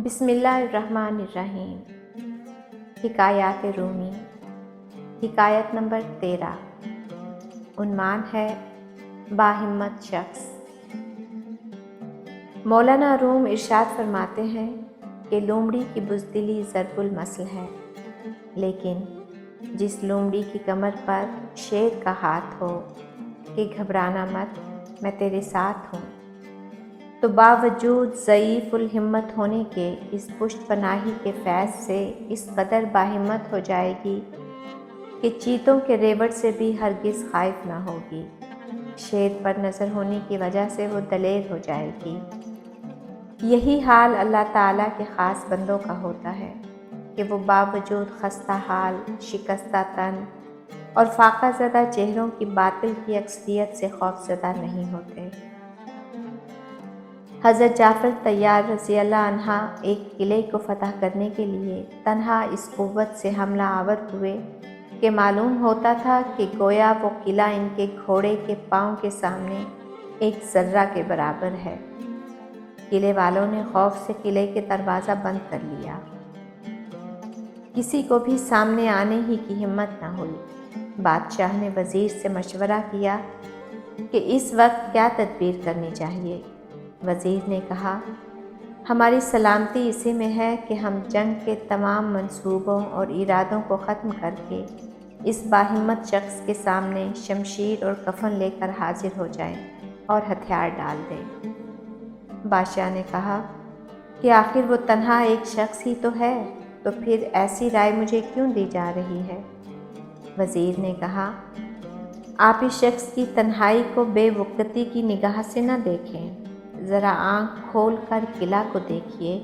بسم اللہ الرحمن الرحیم۔ حکایات رومی، حکایت نمبر 13۔ عنوان ہے باہمت شخص۔ مولانا روم ارشاد فرماتے ہیں کہ لومڑی کی بزدلی ضرب المثل ہے، لیکن جس لومڑی کی کمر پر شیر کا ہاتھ ہو کہ گھبرانا مت، میں تیرے ساتھ ہوں، تو باوجود ضعیف الہمت ہونے کے اس پشت پناہی کے فیض سے اس قدر باہمت ہو جائے گی کہ چیتوں کے ریوڑ سے بھی ہرگز خائف نہ ہوگی۔ شیر پر نظر ہونے کی وجہ سے وہ دلیر ہو جائے گی۔ یہی حال اللہ تعالیٰ کے خاص بندوں کا ہوتا ہے کہ وہ باوجود خستہ حال، شکستہ تن اور فاقہ زدہ چہروں کی باطل کی اکثریت سے خوف زدہ نہیں ہوتے۔ حضرت جعفر طیار رضی اللہ عنہ ایک قلعے کو فتح کرنے کے لیے تنہا اس قوت سے حملہ آور ہوئے کہ معلوم ہوتا تھا کہ گویا وہ قلعہ ان کے گھوڑے کے پاؤں کے سامنے ایک ذرہ کے برابر ہے۔ قلعے والوں نے خوف سے قلعے کے دروازہ بند کر لیا۔ کسی کو بھی سامنے آنے ہی کی ہمت نہ ہوئی۔ بادشاہ نے وزیر سے مشورہ کیا کہ اس وقت کیا تدبیر کرنی چاہیے۔ وزیر نے کہا، ہماری سلامتی اسی میں ہے کہ ہم جنگ کے تمام منصوبوں اور ارادوں کو ختم کر کے اس باہمت شخص کے سامنے شمشیر اور کفن لے کر حاضر ہو جائیں اور ہتھیار ڈال دیں۔ بادشاہ نے کہا کہ آخر وہ تنہا ایک شخص ہی تو ہے، تو پھر ایسی رائے مجھے کیوں دی جا رہی ہے؟ وزیر نے کہا، آپ اس شخص کی تنہائی کو بے وقتی کی نگاہ سے نہ دیکھیں، ذرا آنکھ کھول کر قلعہ کو دیکھیے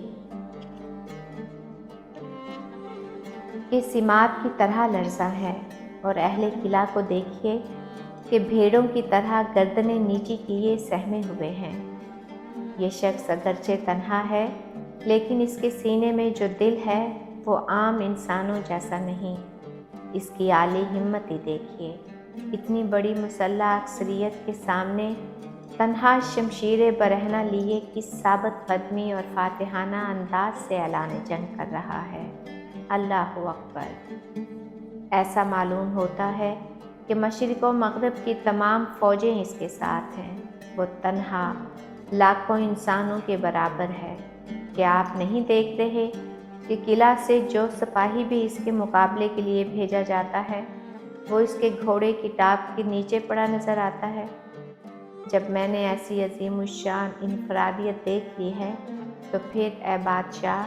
کہ سمات کی طرح لرزاں ہے، اور اہل قلعہ کو دیکھیے کہ بھیڑوں کی طرح گردنیں نیچی کیے سہمے ہوئے ہیں۔ یہ شخص اگرچہ تنہا ہے، لیکن اس کے سینے میں جو دل ہے وہ عام انسانوں جیسا نہیں۔ اس کی عالی ہمت ہی دیکھیے، اتنی بڑی مسلح اکثریت کے سامنے تنہا شمشیر برہنہ لیے کس ثابت قدمی اور فاتحانہ انداز سے اعلان جنگ کر رہا ہے۔ اللہ اکبر! ایسا معلوم ہوتا ہے کہ مشرق و مغرب کی تمام فوجیں اس کے ساتھ ہیں۔ وہ تنہا لاکھوں انسانوں کے برابر ہے۔ کیا آپ نہیں دیکھ رہے کہ قلعہ سے جو سپاہی بھی اس کے مقابلے کے لیے بھیجا جاتا ہے وہ اس کے گھوڑے کی ٹاپ کے نیچے پڑا نظر آتا ہے؟ جب میں نے ایسی عظیم الشان انفرادیت دیکھ لی ہے تو پھر اے بادشاہ،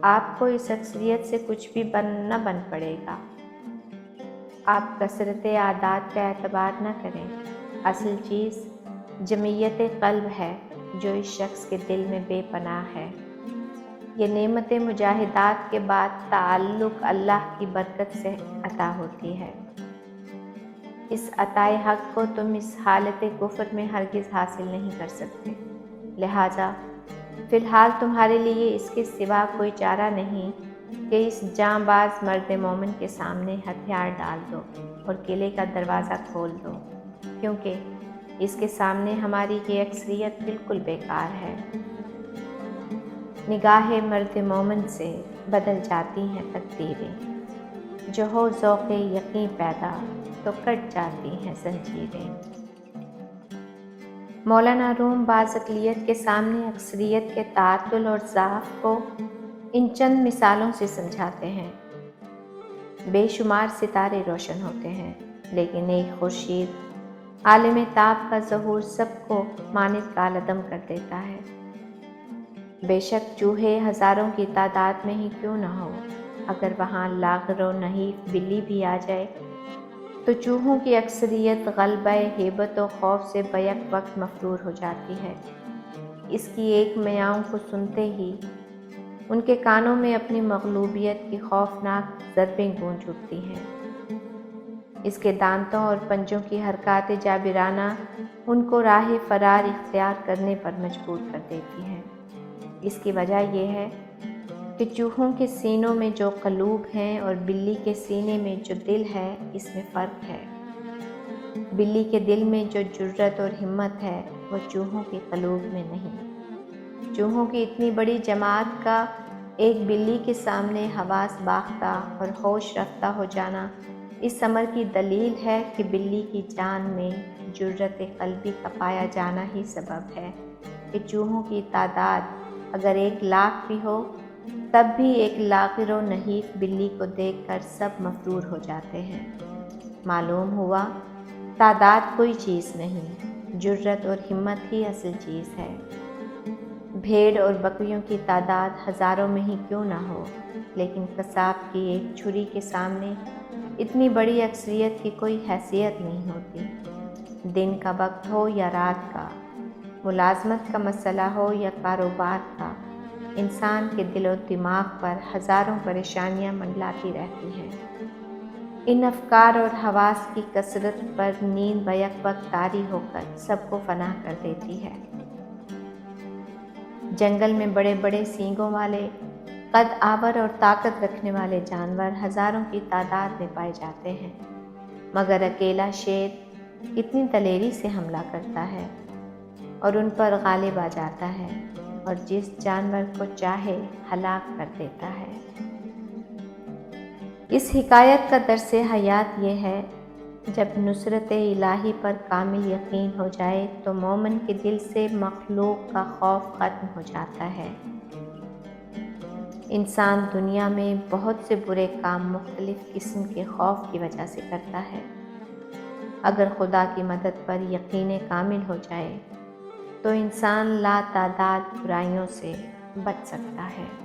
آپ کو اس اکثریت سے کچھ بھی نہ بن پڑے گا۔ آپ کثرت اعداد کا اعتبار نہ کریں، اصل چیز جمعیت قلب ہے جو اس شخص کے دل میں بے پناہ ہے۔ یہ نعمت مجاہدات کے بعد تعلق اللہ کی برکت سے عطا ہوتی ہے۔ اس عطائے حق کو تم اس حالت کفر میں ہرگز حاصل نہیں کر سکتے، لہٰذا فی الحال تمہارے لیے اس کے سوا کوئی چارہ نہیں کہ اس جاں باز مرد مومن کے سامنے ہتھیار ڈال دو اور قلعے کا دروازہ کھول دو، کیونکہ اس کے سامنے ہماری یہ اکثریت بالکل بیکار ہے۔ نگاہ مرد مومن سے بدل جاتی ہیں تقدیریں، جو ہو ذوق یقین پیدا تو کٹ جاتی ہیں زنجیریں۔ مولانا روم بعض اقلیت کے سامنے اکثریت کے تعطل اور ضعف کو ان چند مثالوں سے سمجھاتے ہیں۔ بے شمار ستارے روشن ہوتے ہیں، لیکن ایک خورشید عالم تاب کا ظہور سب کو مانند کالعدم کر دیتا ہے۔ بے شک چوہے ہزاروں کی تعداد میں ہی کیوں نہ ہو، اگر وہاں لاغر و نحیف بلی بھی آ جائے تو چوہوں کی اکثریت غلبہ ہیبت و خوف سے بیک وقت مفرور ہو جاتی ہے۔ اس کی ایک میاؤں کو سنتے ہی ان کے کانوں میں اپنی مغلوبیت کی خوفناک ضربیں گونج اٹھتی ہیں۔ اس کے دانتوں اور پنجوں کی حرکات جابرانہ ان کو راہ فرار اختیار کرنے پر مجبور کر دیتی ہیں۔ اس کی وجہ یہ ہے کہ چوہوں کے سینوں میں جو قلوب ہیں اور بلی کے سینے میں جو دل ہے، اس میں فرق ہے۔ بلی کے دل میں جو جرأت اور ہمت ہے وہ چوہوں کے قلوب میں نہیں۔ چوہوں کی اتنی بڑی جماعت کا ایک بلی کے سامنے حواس باختہ اور ہوش رفتہ ہو جانا اس امر کی دلیل ہے کہ بلی کی جان میں جرأت قلبی کا پایا جانا ہی سبب ہے کہ چوہوں کی تعداد اگر 1,00,000 بھی ہو تب بھی ایک لاغر و نحیف بلی کو دیکھ کر سب مفرور ہو جاتے ہیں۔ معلوم ہوا تعداد کوئی چیز نہیں، جرأت اور ہمت ہی اصل چیز ہے۔ بھیڑ اور بکریوں کی تعداد ہزاروں میں ہی کیوں نہ ہو، لیکن قصاب کی ایک چھری کے سامنے اتنی بڑی اکثریت کی کوئی حیثیت نہیں ہوتی۔ دن کا وقت ہو یا رات کا، ملازمت کا مسئلہ ہو یا کاروبار کا، انسان کے دل و دماغ پر ہزاروں پریشانیاں منڈلاتی رہتی ہیں۔ ان افکار اور حواس کی کثرت پر نیند بیک وقت طاری ہو کر سب کو فنا کر دیتی ہے۔ جنگل میں بڑے بڑے سینگوں والے، قد آور اور طاقت رکھنے والے جانور ہزاروں کی تعداد میں پائے جاتے ہیں، مگر اکیلا شیر کتنی دلیری سے حملہ کرتا ہے اور ان پر غالب آ جاتا ہے اور جس جانور کو چاہے ہلاک کر دیتا ہے۔ اس حکایت کا درس حیات یہ ہے، جب نصرت الہی پر کامل یقین ہو جائے تو مومن کے دل سے مخلوق کا خوف ختم ہو جاتا ہے۔ انسان دنیا میں بہت سے برے کام مختلف قسم کے خوف کی وجہ سے کرتا ہے۔ اگر خدا کی مدد پر یقین کامل ہو جائے تو انسان لا تعداد برائیوں سے بچ سکتا ہے۔